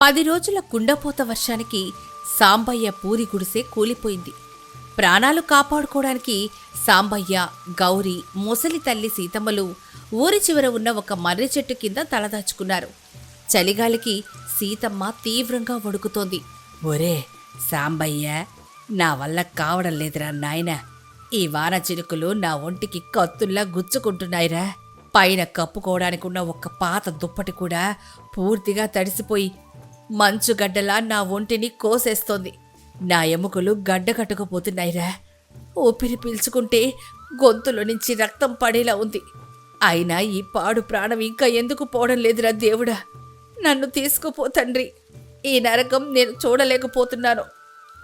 10 రోజుల కుండపోత వర్షానికి సాంబయ్య పూరి గుడిసె కూలిపోయింది. ప్రాణాలు కాపాడుకోవడానికి సాంబయ్య, గౌరీ, ముసలి తల్లి సీతమ్మలు ఊరి చివర ఉన్న ఒక మర్రి చెట్టు కింద తలదాచుకున్నారు. చలిగాలికి సీతమ్మ తీవ్రంగా వణుకుతోంది. ఒరే సాంబయ్య, నా వల్ల కావడం లేదురా నాయనా. ఈ వాన చినుకులు నా ఒంటికి కత్తుల్లా గుచ్చుకుంటున్నాయిరా. పైన కప్పుకోవడానికున్న ఒక్క పాత దుప్పటి కూడా పూర్తిగా తడిసిపోయి మంచుగడ్డలా నా ఒంటిని కోసేస్తోంది. నా ఎముకలు గడ్డకట్టుకుపోతున్నాయిరా. ఊపిరి పీల్చుకుంటే గొంతులో నుంచి రక్తం పడేలా ఉంది. అయినా ఈ పాడు ప్రాణం ఇంకా ఎందుకు పోవడం లేదురా దేవుడా. నన్ను తీసుకుపో తండ్రి. ఈ నరకం నేను చూడలేకపోతున్నాను.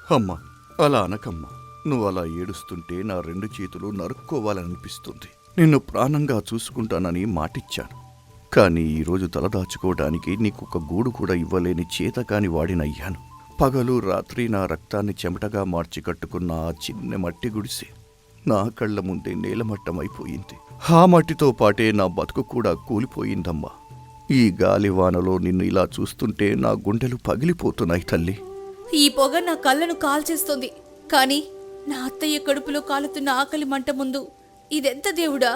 అమ్మా, అలా అనకమ్మా. నువ్వు అలా ఏడుస్తుంటే నా 2 చేతులు నరుక్కోవాలనిపిస్తుంది. నిన్ను ప్రాణంగా చూసుకుంటానని మాటిచ్చాను. కానీ ఈరోజు తలదాచుకోవడానికి నీకొక గూడు కూడా ఇవ్వలేని చేతకాని వాడినయ్యాను. పగలు రాత్రి నా రక్తాన్ని చెమటగా మార్చి కట్టుకున్న ఆ చిన్న మట్టి గుడిసె నా కళ్ల ముందే నేలమట్టమైపోయింది. ఆ మట్టితో పాటే నా బతుకు కూడా కూలిపోయిందమ్మా. ఈ గాలివానలో నిన్ను ఇలా చూస్తుంటే నా గుండెలు పగిలిపోతున్నాయి తల్లి. ఈ పొగ నా కళ్ళను కాల్చేస్తోంది. కాని నా అత్తయ్య కడుపులో కాలుతున్న ఆకలి మంట ముందు ఇదెంత దేవుడా.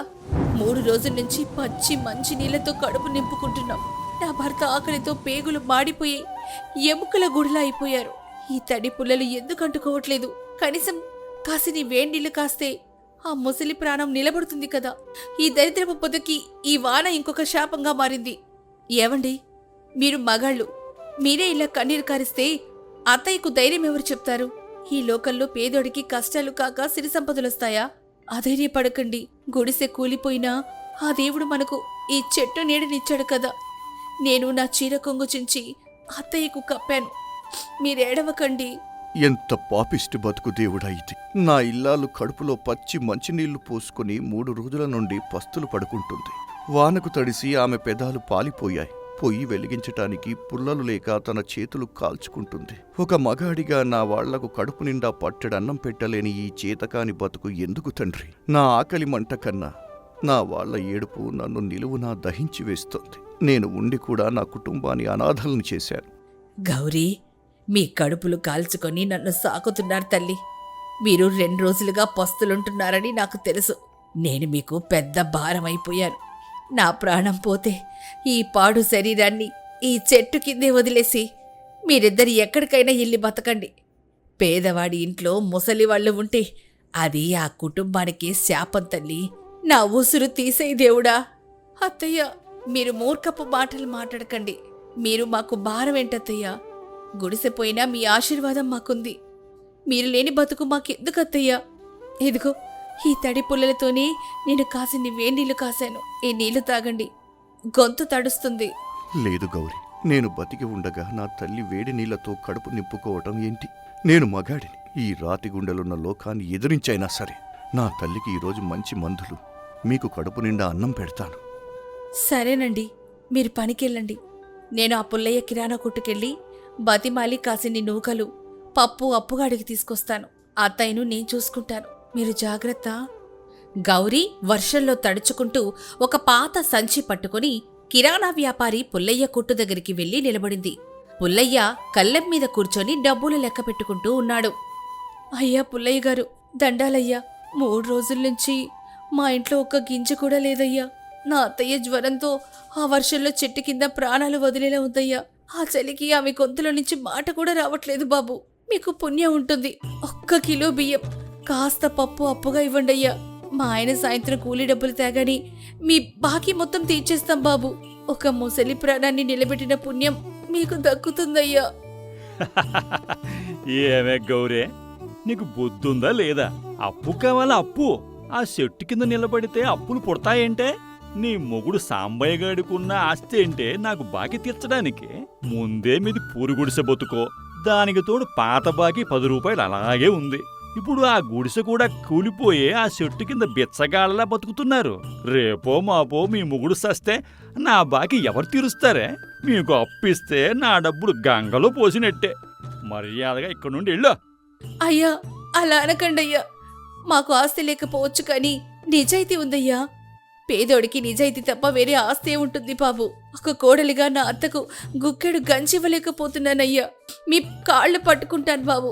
3 రోజుల నుంచి పచ్చి మంచి నీళ్లతో కడుపు నింపుకుంటున్నాం. నా భర్త ఆకలితో పేగులు మాడిపోయి ఎముకల గుడిలా అయిపోయారు. ఈ తడి పుల్లలు ఎందుకు అంటుకోవట్లేదు? కనీసం కాసిని వేడినీళ్లు కాస్తే ఆ ముసలి ప్రాణం నిలబడుతుంది కదా. ఈ దరిద్రపు పొదకి ఈ వాన ఇంకొక శాపంగా మారింది. ఏవండి, మీరు మగాళ్ళు. మీరే ఇలా కన్నీరు కారిస్తే అత్తయ్యకు ధైర్యం ఎవరు చెప్తారు? ఈ లోకల్లో పేదోడికి కష్టాలు కాక సిరి సంపదలొస్తాయా? అధైర్యపడకండి. గుడిసె కూలిపోయినా ఆ దేవుడు మనకు ఈ చెట్టు నీడనిచ్చాడు కదా. నేను నా చీర కొంగు చించి అత్తయ్యకు కప్పాను. మీరేడవకండి. ఎంత పాపిష్టి బతుకు దేవుడా ఇది. నా ఇల్లాలు కడుపులో పచ్చి మంచినీళ్లు పోసుకుని 3 రోజుల నుండి పస్తులు పడుకుంటుంది. వానకు తడిసి ఆమె పెదాలు పాలిపోయాయి. పొయ్యి వెలిగించటానికి పుల్లలు లేక తన చేతులు కాల్చుకుంటుంది. ఒక మగాడిగా నా వాళ్లకు కడుపు నిండా పట్టెడన్నం పెట్టలేని ఈ చేతకాని బతుకు ఎందుకు తండ్రి? నా ఆకలి మంట కన్నా నా వాళ్ల ఏడుపు నన్ను నిలువునా దహించి వేస్తోంది. నేను ఉండి కూడా నా కుటుంబాన్ని అనాథలను చేశాను. గౌరీ, మీ కడుపులు కాల్చుకొని నన్ను సాకుతున్నారు తల్లి. మీరు 2 రోజులుగా పస్తులుంటున్నారని నాకు తెలుసు. నేను మీకు పెద్ద భారమైపోయాను. నా ప్రాణం పోతే ఈ పాడు శరీరాన్ని ఈ చెట్టు కిందే వదిలేసి మీరిద్దరు ఎక్కడికైనా వెళ్ళి బతకండి. పేదవాడి ఇంట్లో ముసలివాళ్లు ఉంటే అది ఆ కుటుంబానికి శాపం తల్లి. నా ఊసురు తీసేయి దేవుడా. అత్తయ్య, మీరు మూర్ఖపు మాటలు మాట్లాడకండి. మీరు మాకు భారం ఏంటత్తయ్యా? గుడిసెపోయినా మీ ఆశీర్వాదం మాకుంది. మీరు లేని బతుకు మాకెందుకు అత్తయ్యా? ఇదిగో ఈ తడి పుల్లలతోనే నేను కాసిని వేడినీళ్లు కాశాను. ఈ నీళ్లు తాగండి. గొంతు తడుస్తుంది. లేదు గౌరీ, నేను బతికి ఉండగా నా తల్లి వేడి నీళ్లతో కడుపు నింపుకోవటం ఏంటి? నేను మగాడిని. ఈ రాతి గుండెలున్న లోకాన్ని ఎదిరించైనా సరే నా తల్లికి ఈరోజు మంచి మందులు మీకు కడుపు నిండా అన్నం పెడతాను. సరేనండి, మీరు పనికెళ్ళండి. నేను ఆ పుల్లయ్య కిరాణా కొట్టుకెళ్ళి బతిమాలి కాసిని నూకలు, పప్పు అప్పుగా అడిగి తీసుకొస్తాను. అత్తయ్యను నేను చూసుకుంటాను. మీరు జాగ్రత్త. గౌరీ వర్షంలో తడుచుకుంటూ ఒక పాత సంచి పట్టుకుని కిరాణా వ్యాపారి పుల్లయ్య కొట్టు దగ్గరికి వెళ్లి నిలబడింది. పుల్లయ్య కళ్ళెం మీద కూర్చొని డబ్బులు లెక్క పెట్టుకుంటూ ఉన్నాడు. అయ్యా పుల్లయ్య గారు, దండాలయ్యా. 3 రోజుల నుంచి మా ఇంట్లో ఒక్క గింజ కూడా లేదయ్యా. నా అత్తయ్య జ్వరంతో ఆ వర్షంలో చెట్టు కింద ప్రాణాలు వదిలేలా ఉందయ్యా. ఆ చలికి ఆమె గొంతులో నుంచి మాట కూడా రావట్లేదు బాబు. మీకు పుణ్యం ఉంటుంది. 1 కిలో బియ్యం, కాస్త పప్పు అప్పుగా ఇవ్వండి అయ్యా. మా ఆయన సాయంత్రం కూలీ డబ్బులు తేగాని మీ బాకీ మొత్తం తీర్చేస్తాం బాబు. ఒక ముసలి ప్రాణాన్ని నిలబెట్టిన పుణ్యం మీకు దక్కుతుందయ్యా. ఏమే గౌరే, నీకు బుద్ధుందా లేదా? అప్పు కావాలా? అప్పు ఆ చెట్టు కింద నిలబడితే అప్పులు పుడతాయంటే? నీ మొగుడు సాంబయ్య గాడికున్న ఆస్తి అంటే నాకు బాకీ తీర్చడానికి? ముందే మీది పూరి గుడిసె బతుకో, దానికి తోడు పాత బాకీ 10 రూపాయలు అలాగే ఉంది. ఇప్పుడు ఆ గుడిసె కూడా కూలిపోయే ఆ చెట్టు కింద బిచ్చగాళ్ళలా బతుకుతున్నారు. రేపో మాపో మీ మొగుడు సస్తే నా బాకీ ఎవరు తీరుస్తారే? మీకు అప్పిస్తే నా డబ్బులు గంగలో పోసినట్టే. మర్యాదగా ఇక్కడి నుండి వెళ్ళు. అయ్యా, అలా అనకండి అయ్యా. మాకు ఆస్తి లేకపోవచ్చు కానీ నిజాయితీ ఉందయ్యా. పేదోడికి నిజాయితీ తప్ప వేరే ఆస్తే ఉంటుంది బాబు. ఒక కోడలిగా నా అత్తకు గుక్కెడు గంచివ్వలేకపోతున్నానయ్యా. మీ కాళ్ళు పట్టుకుంటాను బాబు.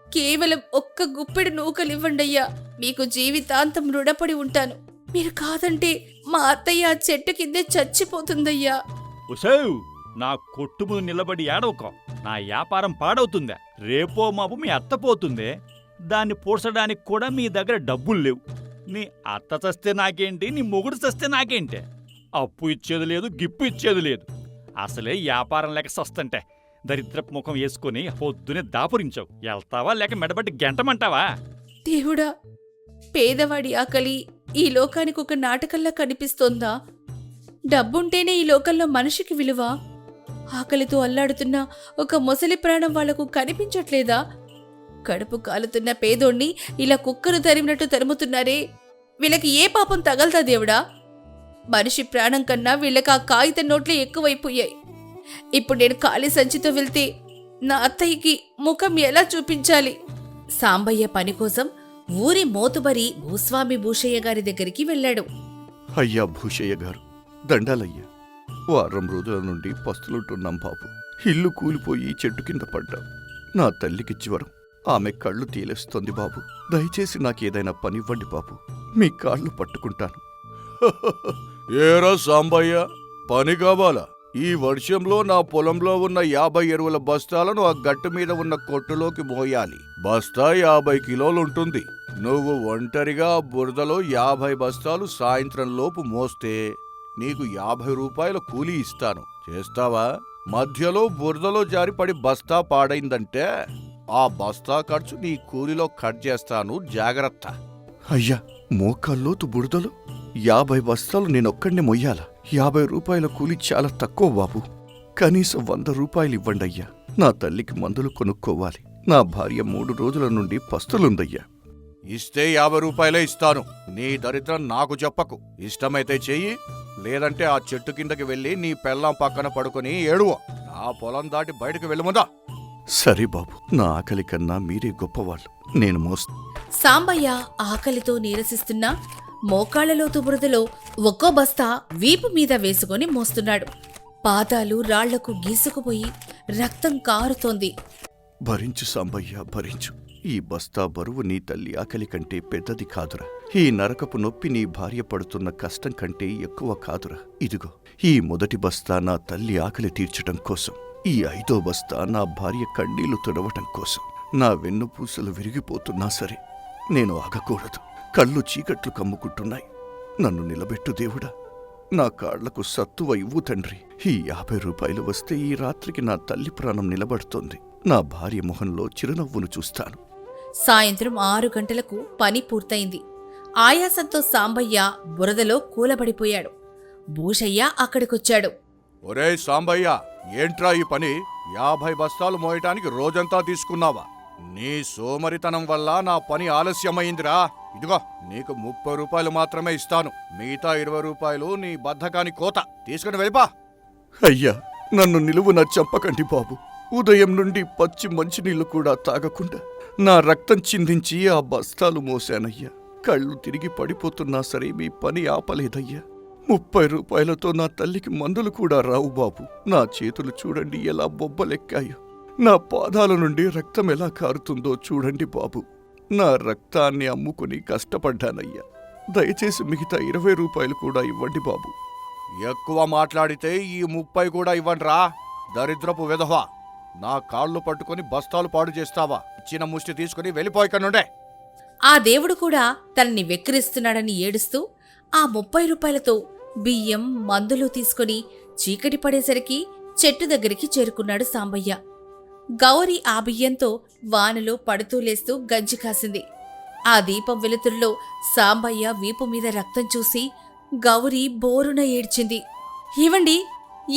కేవలం ఒక్క గుప్పెడు నూకలివ్వండయ్యా. మీకు జీవితాంతం రుణపడి ఉంటాను. మీరు కాదంటే మా అత్తయ్య ఆ చెట్టు కిందే చచ్చిపోతుందయ్యా. ఉసేవ్, నా కొట్టు ముందు నిలబడి ఏడవకో. నా వ్యాపారం పాడవుతుందా? రేపో మాపు మీ అత్త పోతుందే. దాన్ని పూడ్చడానికి కూడా మీ దగ్గర డబ్బులు లేవు. నీ అత్త చస్తే నాకేంటి, నీ మొగుడు చస్తే నాకేంటి? అప్పు ఇచ్చేది లేదు, గిప్పు ఇచ్చేది లేదు. అసలే వ్యాపారం లేక సస్తంటే దరిద్రపు ముఖం వేసుకుని పొద్దునే దాపురించావు. వెళ్తావా లేక మెడబట్టి గెంటమంటావా? దేవుడా, పేదవాడి ఆకలి ఈ లోకానికి ఒక నాటకంలా కనిపిస్తోందా? డబ్బుంటేనే ఈ లోకంలో మనిషికి విలువ. ఆకలితో అల్లాడుతున్న ఒక మొసలి ప్రాణం వాళ్లకు కనిపించట్లేదా? కడుపు కాలుతున్న పేదోణ్ణి ఇలా కుక్కను తరిమినట్టు తరుముతున్నారే. వీళ్ళకి ఏ పాపం తగలతా దేవుడా? మనిషి ప్రాణం కన్నా వీళ్ళకి ఆ కాగితం నోట్లే ఎక్కువైపోయాయి. ఇప్పుడు నేను ఖాళీ సంచితో వెళ్తే నా అత్తయ్యకి ముఖం ఎలా చూపించాలి? సాంబయ్య పని కోసం ఊరి మోతుబరి భూస్వామి భూషయ్య గారి దగ్గరికి వెళ్ళాడు. అయ్యా భూషయ్య గారు, దండాలయ్యా. వారం రోజుల నుండి పస్తులుంటున్నాం బాబు. ఇల్లు కూలిపోయి చెట్టు కింద పడ్డాం. నా తల్లికి జ్వరం, ఆమె కళ్ళు తేలేస్తోంది బాబు. దయచేసి నాకేదైనా పనివ్వండి బాబు. మీ కాళ్ళు పట్టుకుంటాను. ఏరా సాంబయ్య, పని కావాలా? ఈ వర్షంలో నా పొలంలో ఉన్న 50 ఎరువుల బస్తాలను ఆ గట్టు మీద ఉన్న కొట్టులోకి మోయాలి. బస్తా 50 కిలోలుంటుంది. నువ్వు ఒంటరిగా బురదలో 50 బస్తాలు సాయంత్రం లోపు మోస్తే నీకు 50 రూపాయల కూలీ ఇస్తాను. చేస్తావా? మధ్యలో బురదలో జారిపడి బస్తా పాడైందంటే ఆ బస్తా ఖర్చు నీ కూలీలో కట్ చేస్తాను, జాగ్రత్త. అయ్యా, మోకాల్లోతు బురదలో 50 బస్తాలు నేనొక్కడినే మొయ్యాలా? 50 రూపాయల కూలి చాలా తక్కువ బాబు. కనీసం 100 రూపాయలు ఇవ్వండి అయ్యా. నా తల్లికి మందులు కొనుక్కోవాలి. నా భార్య 3 రోజుల నుండి పస్తులుందయ్యా. ఇస్తే 50 రూపాయలే ఇస్తాను. నీ దరిద్రం నాకు చెప్పకు. ఇష్టమైతే చెయ్యి, లేదంటే ఆ చెట్టు కిందకి వెళ్ళి నీ పెళ్ళాం పక్కన పడుకొని ఏడువో. నా పొలం దాటి బయటకు వెళ్ళముందా? సరే బాబు, నా ఆకలి కన్నా మీరే గొప్పవాళ్ళు. నేను మోస్తా. సాంబయ్య ఆకలితో నీరసిస్తున్నా మోకాళ్లలోతు బురదలో ఒక్కో బస్తా వీపు మీద వేసుకొని మోస్తున్నాడు. పాదాలు రాళ్లకు గీసుకుపోయి రక్తం కారుతోంది. భరించు సాంబయ్య, భరించు. ఈ బస్తా బరువు నీ తల్లి ఆకలి కంటే పెద్దది కాదురా. ఈ నరకపు నొప్పి నీ భార్య పడుతున్న కష్టం కంటే ఎక్కువ కాదురా. ఇదిగో, ఈ మొదటి బస్తా నా తల్లి ఆకలి తీర్చటం కోసం. ఈ 5వ బస్తా నా భార్య కన్నీళ్లు తుడవటం కోసం. నా వెన్నుపూసలు విరిగిపోతున్నా సరే నేను ఆగకూడదు. కళ్ళు చీకట్లు కమ్ముకుంటున్నాయి. నన్ను నిలబెట్టు దేవుడా. నా కాళ్లకు సత్తువ ఇవ్వు తండ్రి. ఈ 50 రూపాయలు వస్తే ఈ రాత్రికి నా తల్లి ప్రాణం నిలబడుతోంది. నా భార్య మొహంలో చిరునవ్వును చూస్తాను. సాయంత్రం 6 గంటలకు పని పూర్తయింది. ఆయాసంతో సాంబయ్య బురదలో కూలబడిపోయాడు. భూషయ్య అక్కడికొచ్చాడు. ఒరే సాంబయ్య, ఏంట్రా ఈ పని? 50 బస్తాలు మోయటానికి రోజంతా తీసుకున్నావా? నీ సోమరితనం వల్ల నా పని ఆలస్యమైందిరా. ఇదిగో, నీకు 30 రూపాయలు మాత్రమే ఇస్తాను. మిగతా 20 రూపాయలు నీ బద్ధకాని కోత. తీసుకుని వెళ్ళిపా. అయ్యా, నన్ను నిలువున చంపకండి బాబు. ఉదయం నుండి పచ్చి మంచినీళ్లు కూడా తాగకుండా నా రక్తం చిందించి ఆ బస్తాలు మోశానయ్యా. కళ్ళు తిరిగి పడిపోతున్నా సరే మీ పని ఆపలేదయ్యా. 30 రూపాయలతో నా తల్లికి మందులు కూడా రావు బాబు. నా చేతులు చూడండి ఎలా బొబ్బలెక్కాయో. నా పాదాల నుండి రక్తం ఎలా కారుతుందో చూడండి బాబు. నా రక్తాన్ని అమ్ముకుని కష్టపడ్డానయ్యా. దయచేసి మిగతా 20 రూపాయలు కూడా ఇవ్వండి బాబు. ఎక్కువ మాట్లాడితే ఈ 30 కూడా ఇవ్వండిరా, దరిద్రపు విధవా. నా కాళ్ళు పట్టుకుని బస్తాలు పాడు చేస్తావా? ఇచ్చిన ముష్టి తీసుకుని వెళ్ళిపోయికనుండే. ఆ దేవుడు కూడా తనని వెక్కిరిస్తున్నాడని ఏడుస్తూ ఆ 30 రూపాయలతో బియ్యం మందులు తీసుకుని చీకటి పడేసరికి చెట్టు దగ్గరికి చేరుకున్నాడు సాంబయ్య. గౌరి ఆ బియ్యంతో వానలో పడుతూ లేస్తూ గంజి కాసింది. ఆ దీపం వెలుతురులో సాంబయ్య వీపు మీద రక్తం చూసి గౌరి బోరున ఏడ్చింది. ఏవండి,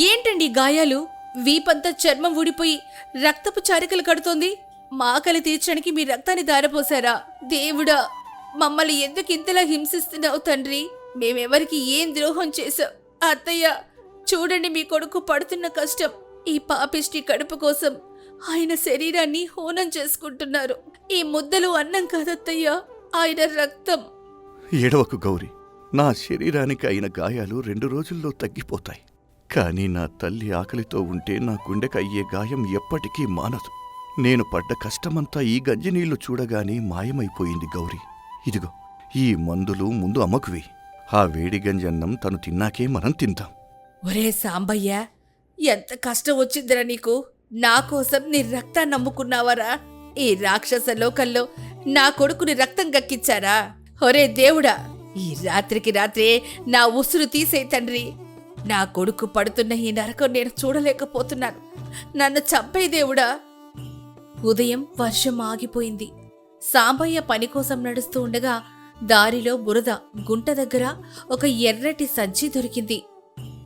ఏంటండి గాయాలు? వీపంతా చర్మం ఊడిపోయి రక్తపు చారికలు కడుతోంది. మా ఆకలి తీర్చడానికి మీ రక్తాన్ని దారపోసారా? దేవుడా, మమ్మల్ని ఎందుకు ఇంతలా హింసిస్తున్నావు తండ్రి? మేమెవరికి ఏం ద్రోహం చేశాం? అత్తయ్య, చూడండి మీ కొడుకు పడుతున్న కష్టం. ఈ పాపిష్టి కడుపు కోసం ఆయన శరీరాన్ని హోనం చేసుకుంటున్నారు. ఈ ముద్దలు అన్నం కాదత్తయ్యా, ఆయన రక్తం. ఏడవకు గౌరీ, నా శరీరానికి అయిన గాయాలు 2 రోజుల్లో తగ్గిపోతాయి. కానీ నా తల్లి ఆకలితో ఉంటే నా గుండెకు అయ్యే గాయం ఎప్పటికీ మానదు. నేను పడ్డ కష్టమంతా ఈ గంజినీళ్లు చూడగానే మాయమైపోయింది గౌరీ. ఇదిగో ఈ మందులు ముందు అమ్మకువి. ఆ వేడి గంజన్నం తను తిన్నాకే మనం తిందాం. ఒరే సాంబయ్య, ఎంత కష్టం వచ్చిందిరా నీకు? నా కోసం నీ రక్తాన్ని నమ్ముకున్నావరా? ఈ రాక్షస లోకంలో నా కొడుకుని రక్తం గక్కించారా? ఒరే దేవుడా, ఈ రాత్రికి రాత్రే నా ఉసురు తీసే తండ్రి. నా కొడుకు పడుతున్న ఈ నరకం నేను చూడలేకపోతున్నాను. నన్ను చంపే దేవుడా. ఉదయం వర్షం ఆగిపోయింది. సాంబయ్య పని కోసం నడుస్తూ ఉండగా దారిలో బురద గుంట దగ్గర ఒక ఎర్రటి సజ్జి దొరికింది.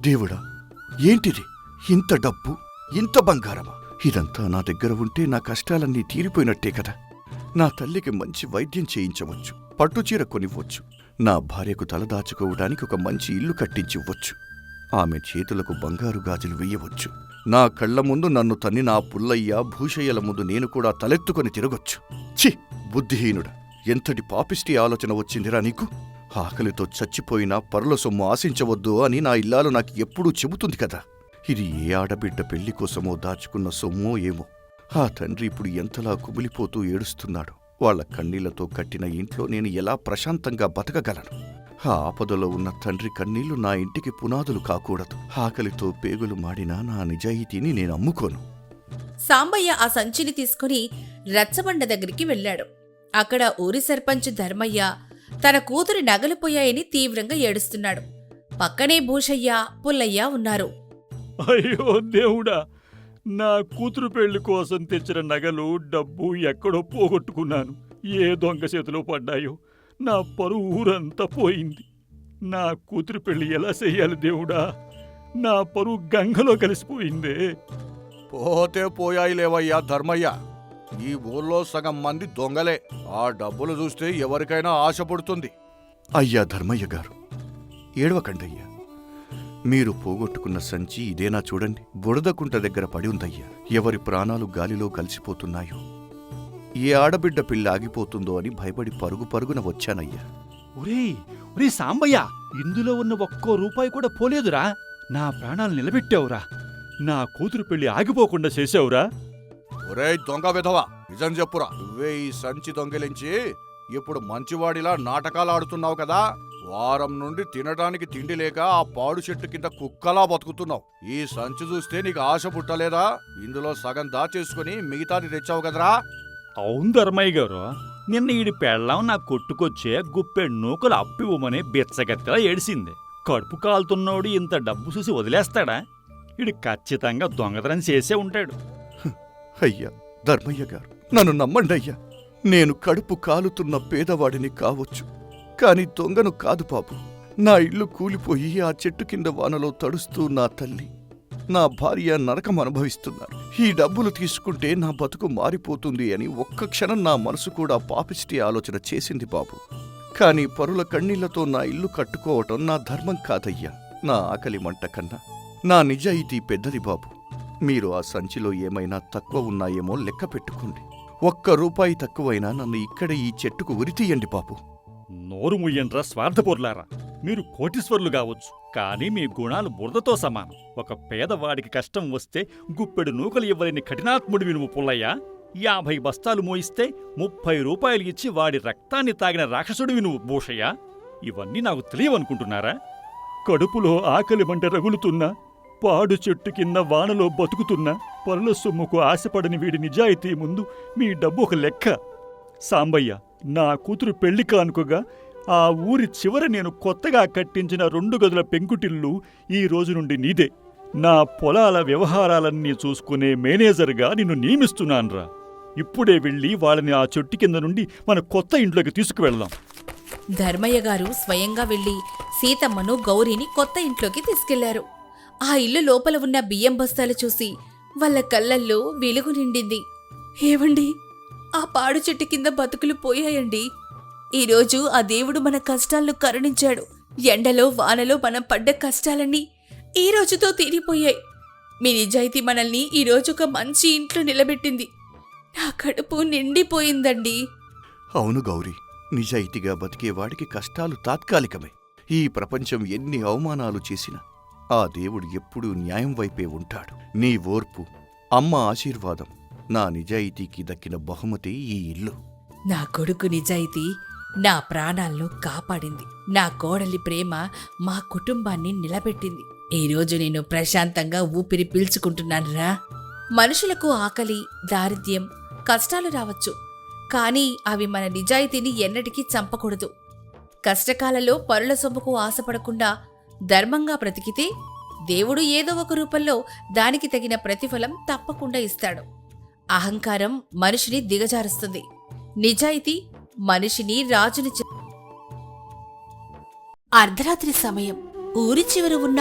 దేవుడా, ఏంటిది? ఇంత డబ్బు, ఇంత బంగారమా? ఇదంతా నా దగ్గర ఉంటే నా కష్టాలన్నీ తీరిపోయినట్టే కదా. నా తల్లికి మంచి వైద్యం చేయించవచ్చు, పట్టుచీర కొనివ్వచ్చు, నా భార్యకు తలదాచుకోవడానికి ఒక మంచి ఇల్లు కట్టించివ్వచ్చు, ఆమె చేతులకు బంగారు గాజులు వెయ్యవచ్చు. నా కళ్ల ముందు నన్ను తన్ని నా పుల్లయ్య భూషయ్యల ముందు నేను కూడా తలెత్తుకొని తిరగొచ్చు. ఛీ, బుద్ధిహీనుడా! ఎంతటి పాపిష్టి ఆలోచన వచ్చిందిరా నీకు? ఆకలితో చచ్చిపోయినా పరుల సొమ్ము ఆశించవద్దు అని నా ఇల్లాలు నాకు ఎప్పుడూ చెబుతుంది కదా. ఇది ఏ ఆడబిడ్డ పెళ్లి కోసమో దాచుకున్న సొమ్మో ఏమో. ఆ తండ్రి ఇప్పుడు ఎంతలా కుమిలిపోతూ ఏడుస్తున్నాడు. వాళ్ల కన్నీళ్లతో కట్టిన ఇంట్లో నేను ఎలా ప్రశాంతంగా బతకగలను? ఆ ఆపదలో ఉన్న తండ్రి కన్నీళ్లు నా ఇంటికి పునాదులు కాకూడదు. ఆకలితో పేగులు మాడిన నా నిజాయితీని నేను అమ్ముకోను. సాంబయ్య ఆ సంచిని తీసుకుని రచ్చబండ దగ్గరికి వెళ్ళాడు. అక్కడ ఊరి సర్పంచ్ ధర్మయ్య తన కూతురి నగలుపోయాయని తీవ్రంగా ఏడుస్తున్నాడు. పక్కనే భూషయ్య, పుల్లయ్య ఉన్నారు. అయ్యో దేవుడా, నా కూతురు పెళ్లి కోసం తెచ్చిన నగలు, డబ్బు ఎక్కడో పోగొట్టుకున్నాను. ఏ దొంగ చేతిలో పడ్డాయో. నా పరువు ఊరంతా పోయింది. నా కూతురు పెళ్లి ఎలా చెయ్యాలి దేవుడా? నా పరువు గంగలో కలిసిపోయిందే. పోతే పోయాయిలేవయ్యా ధర్మయ్య. ఈ ఊళ్ళో సగం మంది దొంగలే. ఆ డబ్బులు చూస్తే ఎవరికైనా ఆశ పుడుతుంది. అయ్యా ధర్మయ్య గారు, ఏడవకండయ్యా. మీరు పోగొట్టుకున్న సంచి ఇదేనా చూడండి. బురదకుంట దగ్గర పడి ఉందయ్యా. ఎవరి ప్రాణాలు గాలిలో కలిసిపోతున్నాయో, ఏ ఆడబిడ్డ పిల్ల ఆగిపోతుందో అని భయపడి పరుగు పరుగున వచ్చానయ్యా. ఒరే సాంబయ్య, ఇందులో ఉన్న ఒక్కో రూపాయి కూడా పోలేదురా. నా ప్రాణాలు నిలబెట్టావురా. నా కూతురు పెళ్లి ఆగిపోకుండా చేసావురా. ఒరేయ్ దొంగ విధవా, నిజం చెప్పురా. నువ్వే ఈ సంచి దొంగిలించి ఇప్పుడు మంచివాడిలా నాటకాలు ఆడుతున్నావు కదా. వారం నుండి తినడానికి తిండి లేక ఆ పాడు చెట్టు కింద కుక్కలా బతుకుతున్నావు. ఈ సంచి చూస్తే నీకు ఆశ పుట్టలేదా? ఇందులో సగం దాచేసుకుని మిగతాది తెచ్చావు కదరా. అవును ధర్మయ్య గారు, నిన్న ఈడి పెళ్ళాం నా కొట్టుకొచ్చే గుప్పెడు నూకలు అప్పివ్వమని బిచ్చగత్తెలా ఏడిసింది. కడుపు కాలుతున్నోడు ఇంత డబ్బు చూసి వదిలేస్తాడా? ఈడు ఖచ్చితంగా దొంగతనం చేసే ఉంటాడు. అయ్యా ధర్మయ్య గారు, నన్ను నమ్మండి అయ్యా. నేను కడుపు కాలుతున్న పేదవాడిని కావచ్చు, కాని దొంగను కాదు బాబు. నా ఇల్లు కూలిపోయి ఆ చెట్టు కింద వానలో తడుస్తూ నా తల్లి, నా భార్య నరకం అనుభవిస్తున్నారు. ఈ డబ్బులు తీసుకుంటే నా బతుకు మారిపోతుంది అని ఒక్క క్షణం నా మనసు కూడా పాపిష్టి ఆలోచన చేసింది బాబు. కాని పరుల కన్నీళ్లతో నా ఇల్లు కట్టుకోవటం నా ధర్మం కాదయ్యా. నా ఆకలి మంట కన్నా నా నిజాయితీ పెద్దది బాబు. మీరు ఆ సంచిలో ఏమైనా తక్కువ ఉన్నాయేమో లెక్క పెట్టుకోండి. 1 రూపాయి తక్కువైనా నన్ను ఇక్కడే ఈ చెట్టుకు ఉరితీయండి బాబు. నోరు ముయ్యండ్రా స్వార్థపరులారా. మీరు కోటీశ్వర్లు కావచ్చు, కానీ మీ గుణాలు బురదతో సమానం. ఒక పేదవాడికి కష్టం వస్తే గుప్పెడు నూకలు ఇవ్వలేని కఠినాత్ముడివి నువ్వు పుల్లయ్య. 50 బస్తాలు మోయిస్తే 30 రూపాయలు ఇచ్చి వాడి రక్తాన్ని తాగిన రాక్షసుడివి నువ్వు భూషయ్య. ఇవన్నీ నాకు తెలియవనుకుంటున్నారా? కడుపులో ఆకలి మంట రగులుతున్నా, పాడు చెట్టు కింద వానలో బతుకుతున్నా, పరుల సొమ్ముకు ఆశపడని వీడి నిజాయితీ ముందు మీ డబ్బు ఒక లెక్క. సాంబయ్య, నా కూతురు పెళ్లి కానుకగా ఆ ఊరి చివర నేను కొత్తగా కట్టించిన 2 గదుల పెంకుటిల్లు ఈ రోజు నుండి నీదే. నా పొలాల వ్యవహారాలన్నీ చూసుకునే మేనేజర్గా నిన్ను నియమిస్తున్నాన్రా. ఇప్పుడే వెళ్ళి వాళ్ళని ఆ చెట్టు కింద నుండి మన కొత్త ఇంట్లోకి తీసుకువెళ్దాం. ధర్మయ్య గారు స్వయంగా వెళ్లి సీతమ్మను, గౌరీని కొత్త ఇంట్లోకి తీసుకెళ్లారు. ఆ ఇల్లు లోపల ఉన్న బియ్యం బస్తాలు చూసి వాళ్ళ కళ్ళల్లో వెలుగు నిండింది. ఏవండి, ఆ పాడు చెట్టు కింద బతుకులు పోయాయండి. ఈరోజు ఆ దేవుడు మన కష్టాలను కరుణించాడు. ఎండలో వానలో మనం పడ్డ కష్టాలన్నీ ఈ రోజుతో తీరిపోయాయి. మీ నిజాయితీ మనల్ని ఈరోజు ఒక మంచి ఇంట్లో నిలబెట్టింది. నా కడుపు నిండిపోయిందండి. అవును గౌరీ, నిజాయితీగా బతికేవాడికి కష్టాలు తాత్కాలికమే. ఈ ప్రపంచం ఎన్ని అవమానాలు చేసినా ఆ దేవుడు ఎప్పుడూ న్యాయం వైపే ఉంటాడు. నీ ఓర్పు, అమ్మ ఆశీర్వాదం, నా నిజాయితీకి దక్కిన బహుమతి ఈ ఇల్లు. నా కొడుకు నిజాయితీ నా ప్రాణాలను కాపాడింది. నా కోడలి ప్రేమ మా కుటుంబాన్ని నిలబెట్టింది. ఈరోజు నేను ప్రశాంతంగా ఊపిరి పీల్చుకుంటున్నానురా. మనుషులకు ఆకలి, దారిద్ర్యం, కష్టాలు రావచ్చు, కానీ అవి మన నిజాయితీని ఎన్నటికీ చంపకూడదు. కష్టకాలలో పరుల సొమ్ముకు ఆశపడకుండా ధర్మంగా బ్రతికితే దేవుడు ఏదో ఒక రూపంలో దానికి తగిన ప్రతిఫలం తప్పకుండా ఇస్తాడు. అహంకారం మనిషిని దిగజారుస్తుంది. నిజాయితీ మనిషిని రాజుని అర్ధరాత్రి సమయం. ఊరి చివర ఉన్న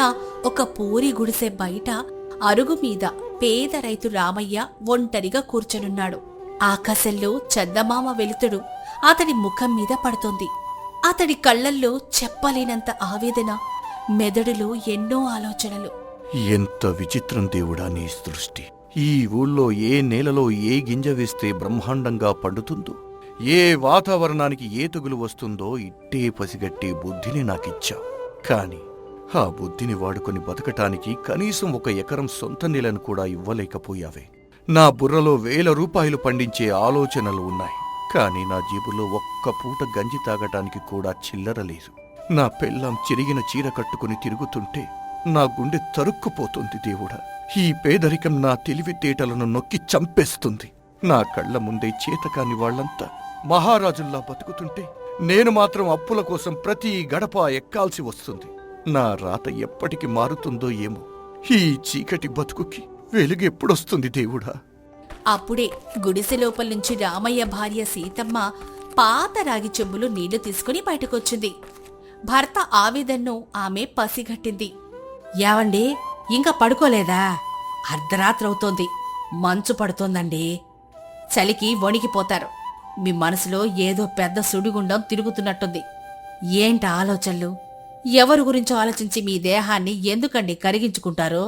ఒక పూరి గుడిసె బయట అరుగు మీద పేద రైతు రామయ్య ఒంటరిగా కూర్చొనున్నాడు. ఆకాశంలో చందమామ వెలుతురు అతడి ముఖం మీద పడుతోంది. అతడి కళ్లల్లో చెప్పలేనంత ఆవేదన, మెదడులో ఎన్నో ఆలోచనలు. ఎంత విచిత్రం దేవుడా నీ సృష్టి! ఈ ఊళ్ళో ఏ నేలలో ఏ గింజ వేస్తే బ్రహ్మాండంగా పండుతుందో, ఏ వాతావరణానికి ఏ తెగులు వస్తుందో ఇట్టే పసిగట్టే బుద్ధిని నాకిచ్చావు. కాని ఆ బుద్ధిని వాడుకొని బతకటానికి కనీసం 1 ఎకరం సొంత నేలను కూడా ఇవ్వలేకపోయావే. నా బుర్రలో 1000 రూపాయలు పండించే ఆలోచనలు ఉన్నాయి, కాని నా జేబులో 1 పూట గంజి తాగటానికి కూడా చిల్లర లేదు. నా పెళ్ళాం చిరిగిన చీర కట్టుకుని తిరుగుతుంటే నా గుండె తరుక్కుపోతుంది. దేవుడా, ఈ పేదరికం నా తెలివితేటలను నొక్కి చంపేస్తుంది. నా కళ్ల ముందే చేతకాని వాళ్లంతా మహారాజుల్లా బతుకుతుంటే నేను మాత్రం అప్పుల కోసం ప్రతి గడప ఎక్కాల్సి వస్తుంది. నా రాత ఎప్పటికి మారుతుందో ఏమో. ఈ చీకటి బతుకుకి వెలుగెప్పుడొస్తుంది దేవుడా? అప్పుడే గుడిసె లోపల నుంచి రామయ్య భార్య సీతమ్మ పాత రాగి చెంబులు నీళ్లు తీసుకుని బయటకొచ్చింది. భర్త ఆవేదన్ను ఆమె పసిగట్టింది. యావండి, ఇంకా పడుకోలేదా? అర్ధరాత్రవుతోంది, మంచు పడుతోందండి. చలికి వణికిపోతారు. మీ మనసులో ఏదో పెద్ద సుడిగుండం తిరుగుతున్నట్టుంది. ఏంట ఆలోచనలు? ఎవరి గురించో ఆలోచించి మీ దేహాన్ని ఎందుకండి కరిగించుకుంటారో?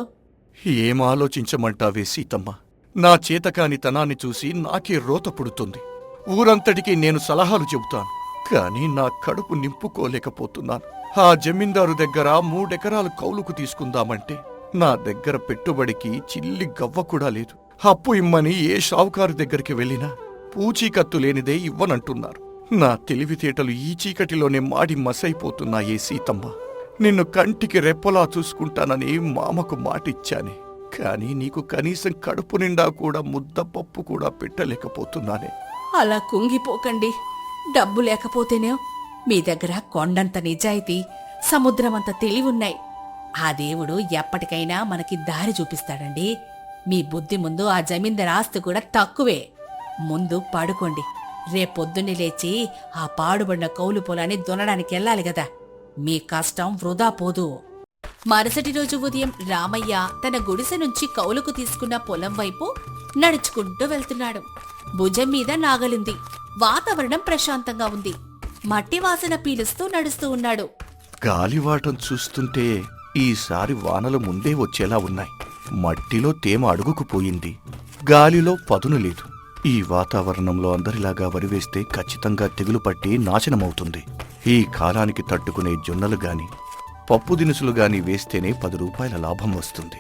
ఏం ఆలోచించమంటావే సీతమ్మ? నా చేతకాని తనాన్ని చూసి నాకే రోత పుడుతుంది. ఊరంతటికీ నేను సలహాలు చెబుతాను, కాని నా కడుపు నింపుకోలేకపోతున్నాను. ఆ జమీందారు దగ్గర 3 ఎకరాలు కౌలుకు తీసుకుందామంటే నా దగ్గర పెట్టుబడికి చిల్లి గవ్వ కూడా లేదు. అప్పు ఇమ్మని ఏ షావుకారు దగ్గరికి వెళ్ళినా పూచీకత్తు లేనిదే ఇవ్వనంటున్నారు. నా తెలివితేటలు ఈ చీకటిలోనే మాడి మసైపోతున్నాయే సీతమ్మ. నిన్ను కంటికి రెప్పలా చూసుకుంటానని మామకు మాటిచ్చానే, కాని నీకు కనీసం కడుపు నిండా కూడా ముద్దపప్పు కూడా పెట్టలేకపోతున్నానే. అలా కుంగిపోకండి. డబ్బు లేకపోతేనే మీ దగ్గర కొండంత నిజాయితీ, సముద్రమంత తెలివున్నాయి. ఆ దేవుడు ఎప్పటికైనా మనకి దారి చూపిస్తాడండి. మీ బుద్ధి ముందు ఆ జమీందార్ ఆస్తి కూడా తక్కువే. ముందు పడుకోండి. రేపొద్దున్నే లేచి ఆ పాడుబడిన కౌలు పొలాన్ని దున్నడానికి వెళ్ళాలి గదా. మీ కష్టం వృధా పోదు. మరుసటి రోజు ఉదయం రామయ్య తన గుడిసె నుంచి కౌలుకు తీసుకున్న పొలం వైపు నడుచుకుంటూ వెళ్తున్నాడు. భుజం మీద నాగలుంది. వాతావరణం ప్రశాంతంగా ఉంది. మట్టి వాసన పీలుస్తూ నడుస్తూ ఉన్నాడు. గాలివాటం చూస్తుంటే ఈసారి వానలు ముందే వచ్చేలా ఉన్నాయి. మట్టిలో తేమ అడుగుకుపోయింది, గాలిలో పదును లేదు. ఈ వాతావరణంలో అందరిలాగా వరివేస్తే ఖచ్చితంగా తెగులు పట్టి నాశనమవుతుంది. ఈ కాలానికి తట్టుకునే జొన్నలు గాని పప్పు దినుసులు గాని వేస్తేనే 10 రూపాయల లాభం వస్తుంది.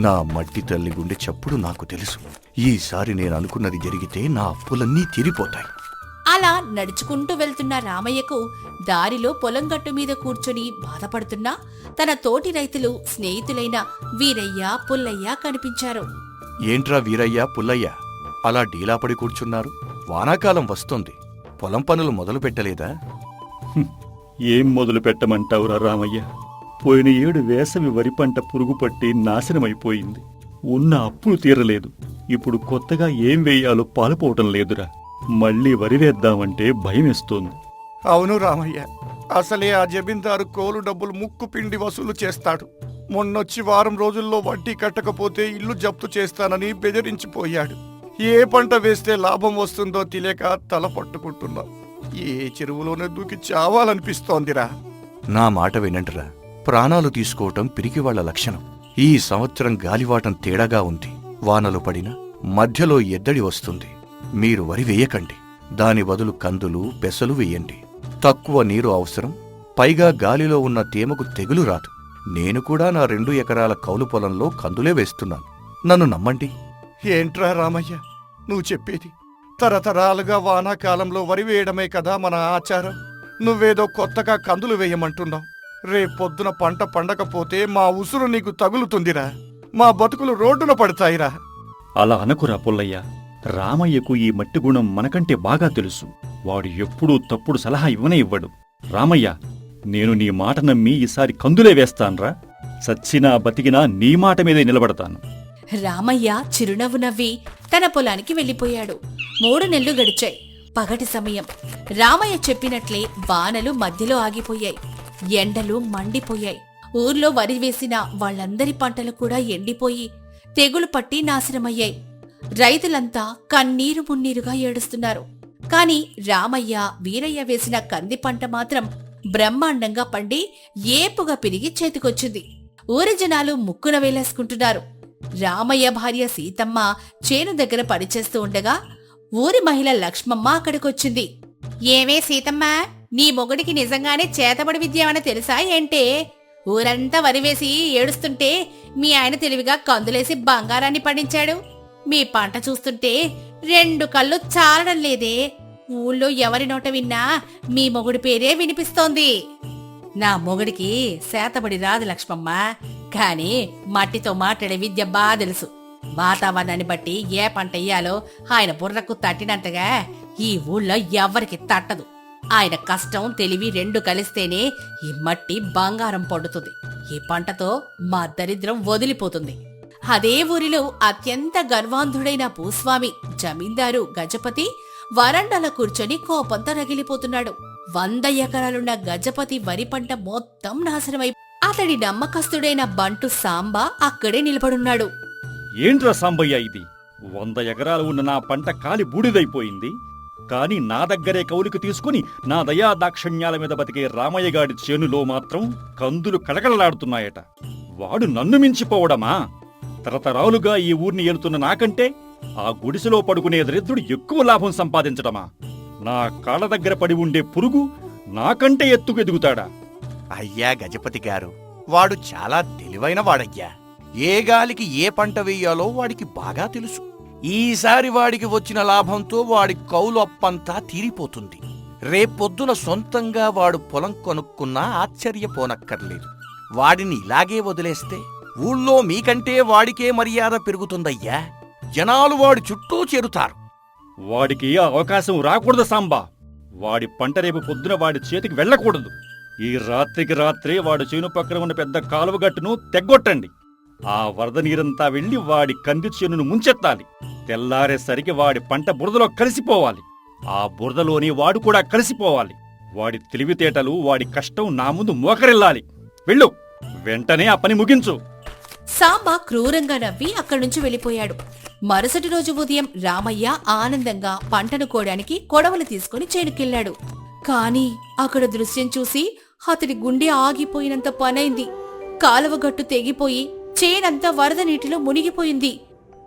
నా మట్టి తల్లి గుండె చప్పుడు నాకు తెలుసు. ఈసారి నేను అనుకున్నది జరిగితే నా అప్పులన్నీ తీరిపోతాయి. అలా నడుచుకుంటూ వెళ్తున్న రామయ్యకు దారిలో పొలం గట్టు మీద కూర్చొని బాధపడుతున్న తన తోటి రైతులు, స్నేహితులైన వీరయ్య, పుల్లయ్య కనిపించారు. ఏంట్రా వీరయ్య, పుల్లయ్య అలా డీలాపడి కూర్చున్నారు? వానాకాలం వస్తోంది, పొలం పనులు మొదలు పెట్టలేదా? ఏం మొదలు పెట్టమంటావురా రామయ్య? పోయిన ఏడు వేసవి వరి పంట పురుగు పట్టి నాశనమైపోయింది. ఉన్న అప్పులు తీరలేదు. ఇప్పుడు కొత్తగా ఏం వేయాలో పాలుపోవటం లేదురా. మళ్ళీ వరి వేద్దామంటే భయమేస్తోంది. అవును రామయ్య, అసలే ఆ జమీందారు కోలు డబ్బులు ముక్కు పిండి వసూలు చేస్తాడు. మొన్నొచ్చి వారం రోజుల్లో వడ్డీ కట్టకపోతే ఇల్లు జప్తు చేస్తానని బెదిరించిపోయాడు. ఏ పంట వేస్తే లాభం వస్తుందో తెలియక తల పట్టుకుంటున్నాం. ఏ చెరువులోనే దూకి చావాలనిపిస్తోందిరా. నా మాట వినండిరా, ప్రాణాలు తీసుకోవటం పిరికివాళ్ల లక్షణం. ఈ సంవత్సరం గాలివాటం తేడాగా ఉంది. వానలు పడినా మధ్యలో ఎద్దడి వస్తుంది. మీరు వరి వేయకండి, దాని బదులు కందులు, పెసలు వేయండి. తక్కువ నీరు అవసరం, పైగా గాలిలో ఉన్న తేమకు తెగులు రాదు. నేను కూడా నా 2 ఎకరాల కౌలు పొలంలో కందులే వేస్తున్నాను. నన్ను నమ్మండి. ఏంట్రా రామయ్య నువ్వు చెప్పేది? తరతరాలుగా వానాకాలంలో వరి వేయడమే కదా మన ఆచారం. నువ్వేదో కొత్తగా కందులు వేయమంటున్నావు. రేపొద్దున పంట పండకపోతే మా ఉసురు నీకు తగులుతుందిరా. మా బతుకులు రోడ్డున పడతాయిరా. అలా అనకురా పుల్లయ్య. రామయ్యకు ఈ మట్టి గుణం మనకంటే బాగా తెలుసు. వాడు ఎప్పుడూ తప్పుడు సలహా ఇవ్వనే ఇవ్వడు. రామయ్య, నేను నీ మాట నమ్మి ఈసారి కందులే వేస్తాన్రా. సచ్చినా బతికినా నీ మాట మీదే నిలబడతాను. రామయ్య చిరునవ్వు నవ్వి తన పొలానికి వెళ్ళిపోయాడు. 3 నెలలు గడిచాయి. పగటి సమయం. రామయ్య చెప్పినట్లే వానలు మధ్యలో ఆగిపోయాయి. ఎండలు మండిపోయాయి. ఊర్లో వరి వేసిన వాళ్ళందరి పంటలు కూడా ఎండిపోయి తెగులు పట్టి నాశనమయ్యాయి. రైతులంతా కన్నీరు మున్నీరుగా ఏడుస్తున్నారు. కాని రామయ్య, వీరయ్య వేసిన కంది పంట మాత్రం బ్రహ్మాండంగా పండి ఏపుగా పెరిగి చేతికొచ్చింది. ఊరి జనాలు ముక్కున వేలేసుకుంటున్నారు. రామయ్య భార్య సీతమ్మ చేను దగ్గర పనిచేస్తూ ఉండగా ఊరి మహిళ లక్ష్మమ్మ అక్కడికొచ్చింది. ఏమే సీతమ్మ, నీ మొగుడికి నిజంగానే చేతబడి విద్య ఏమైనా తెలుసా ఏంటే? ఊరంతా వరివేసి ఏడుస్తుంటే మీ ఆయన తెలివిగా కందులేసి బంగారాన్ని పండించాడు. మీ పంట చూస్తుంటే 2 కళ్ళు చాలడం లేదే. ఊళ్ళో ఎవరి నోట విన్నా మీ మొగుడి పేరే వినిపిస్తోంది. నా మొగుడికి శాతబడి రాదు లక్ష్మమ్మ, కాని మట్టితో మాట్లాడే విద్య బాగా తెలుసు. వాతావరణాన్ని బట్టి ఏ పంట వేయాలో ఆయన బుర్రకు తట్టినంతగా ఈ ఊళ్ళో ఎవ్వరికి తట్టదు. ఆయన కష్టం తెలివి 2 కలిస్తేనే ఈ మట్టి బంగారం పండుతుంది. ఈ పంటతో మా దరిద్రం వదిలిపోతుంది. అదే ఊరిలో అత్యంత గర్వాంధుడైన భూస్వామి జమీందారు గజపతి వరండాలో కూర్చొని కోపంతో రగిలిపోతున్నాడు. 100 ఎకరాలున్న గజపతి వరి పంట మొత్తం నాశనమై అతడి నమ్మకస్తుడైన బంటు సాంబా అక్కడే నిలబడున్నాడు. ఏంట్రా సాంబయ్య ఇది? 100 ఎకరాలు ఉన్న నా పంట కాలి బూడిదైపోయింది. కాని నా దగ్గరే కౌలుకు తీసుకుని నా దయా దాక్షణ్యాల మీద బతికే రామయ్యగాడి చేనులో మాత్రం కందులు కళకళలాడుతున్నాయట. వాడు నన్ను మించిపోవడమా? తరతరాలుగా ఈ ఊరిని ఏలుతున్న నాకంటే ఆ గుడిసెలో పడుకునే దరిద్రుడు ఎక్కువ లాభం సంపాదించడమా? నా కాళ్ళ దగ్గర పడి ఉండే పురుగు నాకంటే ఎత్తుకు ఎదుగుతాడా? అయ్యా గజపతి గారు, వాడు చాలా తెలివైన వాడయ్యా. ఏ గాలికి ఏ పంట వేయాలో వాడికి బాగా తెలుసు. ఈసారి వాడికి వచ్చిన లాభంతో వాడి కౌలు అప్పంతా తీరిపోతుంది. రేపొద్దున సొంతంగా వాడు పొలం కొనుక్కున్నా ఆశ్చర్యపోనక్కర్లేదు. వాడిని ఇలాగే వదిలేస్తే ఊళ్ళో మీకంటే వాడికే మర్యాద పెరుగుతుందయ్యా. జనాలు వాడి చుట్టూ చేరుతారు. వాడికి ఆ అవకాశం రాకూడదు సాంబా. వాడి పంట రేపు పొద్దున వాడి చేతికి వెళ్ళకూడదు. ఈ రాత్రికి రాత్రే వాడు చేను పక్కన ఉన్న పెద్ద కాలువగట్టును తెగ్గొట్టండి. ఆ వరద నీరంతా వెళ్లి వాడి కంది చేనును ముంచెత్తాలి. తెల్లారేసరికి వాడి పంట బురదలో కలిసిపోవాలి. ఆ బురదలోని వాడు కూడా కలిసిపోవాలి. వాడి తెలివితేటలు, వాడి కష్టం నా ముందు మోకరిల్లాలి. వెళ్ళు, వెంటనే ఆ పని ముగించు. సాంబా క్రూరంగా నవ్వి అక్కడి నుంచి వెళ్ళిపోయాడు. మరుసటి రోజు ఉదయం రామయ్య ఆనందంగా పంటను కోయడానికి కొడవలు తీసుకుని చేనుకెళ్లాడు. కాని అక్కడ దృశ్యం చూసి అతడి గుండె ఆగిపోయినంత పనైంది. కాలువగట్టు తెగిపోయి చేనంతా వరద నీటిలో మునిగిపోయింది.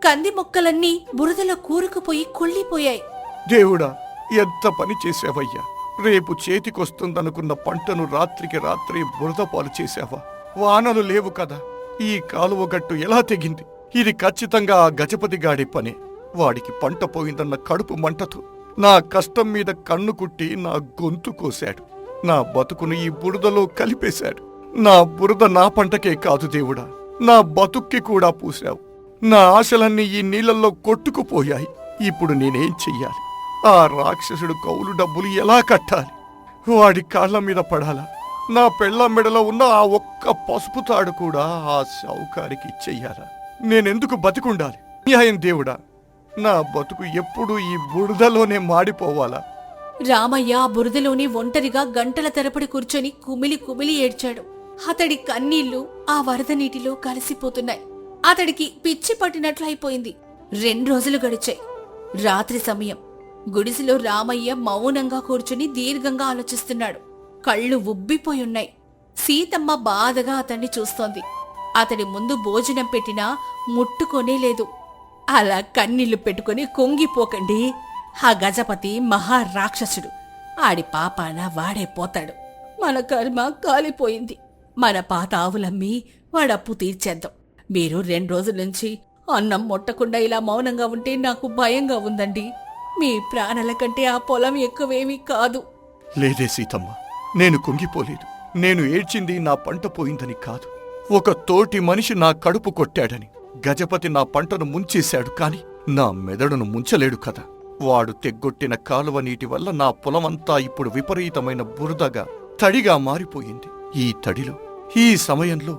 కంది మొక్కలన్నీ బురదలో కూరుకుపోయి కుళ్ళిపోయాయి. దేవుడా, ఎంత పని చేశావయ్యా! రేపు చేతికొస్తుందనుకున్న పంటను రాత్రికి రాత్రి బురద పాలు చేశావా? వానలు లేవు కదా, ఈ కాలువగట్టు ఎలా తెగింది? ఇది ఖచ్చితంగా ఆ గజపతిగాడి పనే. వాడికి పంట పోయిందన్న కడుపు మంటతో నా కష్టం మీద కన్ను కుట్టి నా గొంతు కోశాడు. నా బతుకును ఈ బురదలో కలిపేశాడు. నా బురద నా పంటకే కాదు దేవుడా, నా బతుక్కి కూడా పూశావు. నా ఆశలన్నీ ఈ నీళ్లలో కొట్టుకుపోయాయి. ఇప్పుడు నేనేం చెయ్యాలి? ఆ రాక్షసుడు కౌలు డబ్బులు ఎలా కట్టాలి? వాడి కాళ్ల మీద పడాలా? నా పెళ్ల మెడలో ఉన్న ఆ ఒక్క పసుపు తాడు కూడా ఆ షావుకారికి ఇచ్చెయ్యాలా? నేనెందుకు బతికుండాలి? న్యాయం దేవుడా, నా బతుకు ఎప్పుడూ ఈ బురదలోనే మాడిపోవాలా? రామయ్య బురదలోని ఒంటరిగా గంటల తరబడి కూర్చొని కుమిలి కుమిలి ఏడ్చాడు. అతడి కన్నీళ్లు ఆ వరద నీటిలో కలిసిపోతున్నాయి. అతడికి పిచ్చి పట్టినట్లయిపోయింది. 2 రోజులు గడిచాయి. రాత్రి సమయం. గుడిసెలో రామయ్య మౌనంగా కూర్చుని దీర్ఘంగా ఆలోచిస్తున్నాడు. కళ్ళు ఉబ్బిపోయున్నాయి. సీతమ్మ బాధగా అతన్ని చూస్తోంది. అతడి ముందు భోజనం పెట్టినా ముట్టుకొనే లేదు. అలా కన్నీళ్లు పెట్టుకుని కుంగిపోకండి. ఆ గజపతి మహారాక్షసుడు. ఆడి పాపాన వాడే పోతాడు. మన కర్మ కాలిపోయింది. మన పాత ఆవులమ్మి వాడప్పు తీర్చేద్దాం. మీరు 2 రోజుల నుంచి అన్నం ముట్టకుండా ఇలా మౌనంగా ఉంటే నాకు భయంగా ఉందండి. మీ ప్రాణాల కంటే ఆ పొలం ఎక్కువేమీ కాదు. లేదే సీతమ్మ, నేను కుంగిపోలేదు. నేను ఏడ్చింది నా పంట పోయిందని కాదు, ఒక తోటి మనిషి నా కడుపు కొట్టాడని. గజపతి నా పంటను ముంచేశాడు, కాని నా మెదడును ముంచలేడు కదా. వాడు తెగ్గొట్టిన కాలువ నీటి వల్ల నా పొలమంతా ఇప్పుడు విపరీతమైన బురదగా, తడిగా మారిపోయింది. ఈ తడిలో, ఈ సమయంలో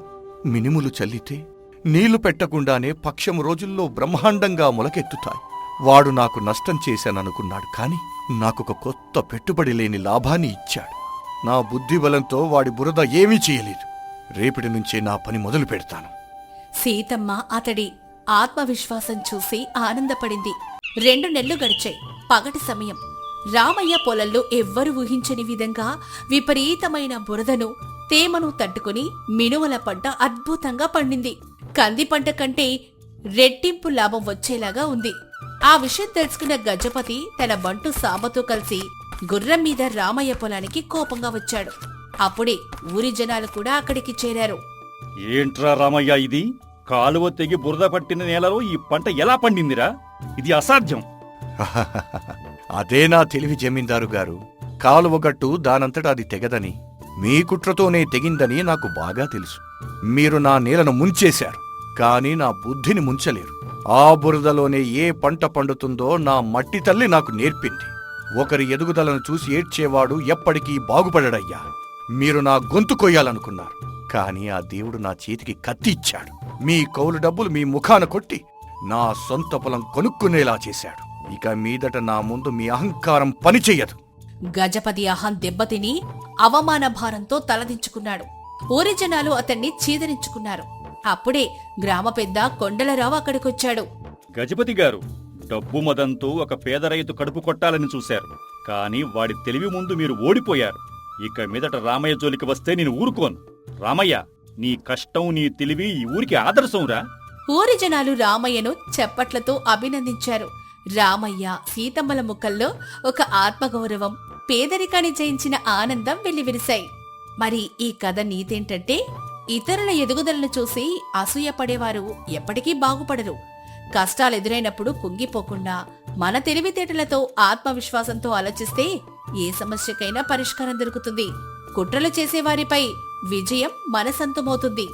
మినుములు చల్లితే నీళ్లు పెట్టకుండానే పక్షం రోజుల్లో బ్రహ్మాండంగా మొలకెత్తుతాయి. వాడు నాకు నష్టం చేశాననుకున్నాడు, కాని నాకొక కొత్త పెట్టుబడి లేని లాభాన్ని ఇచ్చాడు. నా బుద్ధిబలంతో వాడి బురద ఏమీ చేయలేదు. రేపటి నుంచే నా పని మొదలు పెడతాను. సీతమ్మ అతడి ఆత్మవిశ్వాసం చూసి ఆనందపడింది. 2 నెలలు గడిచాయి. పగటి సమయం. రామయ్య పొలంలో ఎవ్వరూ ఊహించని విధంగా విపరీతమైన బురదను, తేమను తట్టుకుని మినుముల పంట అద్భుతంగా పండింది. కంది పంట కంటే రెట్టింపు లాభం వచ్చేలాగా ఉంది. ఆ విషయం తెలుసుకున్న గజపతి తన బంటు సాంబతో కలిసి గుర్రం మీద రామయ్య పొలానికి కోపంగా వచ్చాడు. అప్పుడే ఊరి జనాలు కూడా అక్కడికి చేరారు. ఏంట్రా రామయ్య ఇది? కాలువ తెగి బురద పట్టిన నేలలో ఈ పంట ఎలా పండిందిరా? ఇది అసాధ్యం. అదే నా తెలివి జమీందారు గారు. కాలువగట్టు దానంతటా అది తెగదని, మీ కుట్రతోనే తెగిందని నాకు బాగా తెలుసు. మీరు నా నేలను ముంచేశారు, కాని నా బుద్ధిని ముంచలేరు. ఆ బురదలోనే ఏ పంట పండుతుందో నా మట్టి తల్లి నాకు నేర్పింది. ఒకరి ఎదుగుదలను చూసి ఏడ్చేవాడు ఎప్పటికీ బాగుపడడయ్యా. మీరు నా గొంతు కొయ్యాలనుకున్నారు, కాని ఆ దేవుడు నా చేతికి కత్తి ఇచ్చాడు. మీ కౌలు డబ్బులు మీ ముఖాన కొట్టి నా సొంత పొలం కొనుక్కునేలా చేశాడు. ఇక మీదట నా ముందు మీ అహంకారం పనిచెయ్యదు. గజపతి అహం దెబ్బతిని అవమాన భారంతో తలదించుకున్నాడు. ఊరి జనాలు అతన్ని చీదరించుకున్నారు. అప్పుడే గ్రామ పెద్ద కొండలరావు అక్కడికొచ్చాడు. గజపతి గారు, డబ్బు మదంతో ఒక పేద రైతు కడుపు కొట్టాలని చూశారు, కాని వాడి తెలివి ముందు మీరు ఓడిపోయారు. ఇక మీదట రామయ్య జోలికి వస్తే నేను ఊరుకోను. రామయ్య, నీ కష్టం, నీ తెలివి ఈ ఊరికి ఆదర్శంరా. ఊరి జనాలు రామయ్యను చప్పట్లతో అభినందించారు. రామయ్య, సీతమ్మల ముఖంలో ఒక ఆత్మగౌరవం, పేదరికాన్ని జయించిన ఆనందం వెల్లివిరిశాయి. మరి ఈ కథ నీతేంటంటే, ఇతరుల ఎదుగుదలను చూసి అసూయపడేవారు ఎప్పటికీ బాగుపడరు. కష్టాలెదురైనప్పుడు కుంగిపోకుండా మన తెలివితేటలతో, ఆత్మవిశ్వాసంతో ఆలోచిస్తే ఏ సమస్యకైనా పరిష్కారం దొరుకుతుంది. కుట్రలు చేసేవారిపై విజయం మన సొంతమవుతుంది.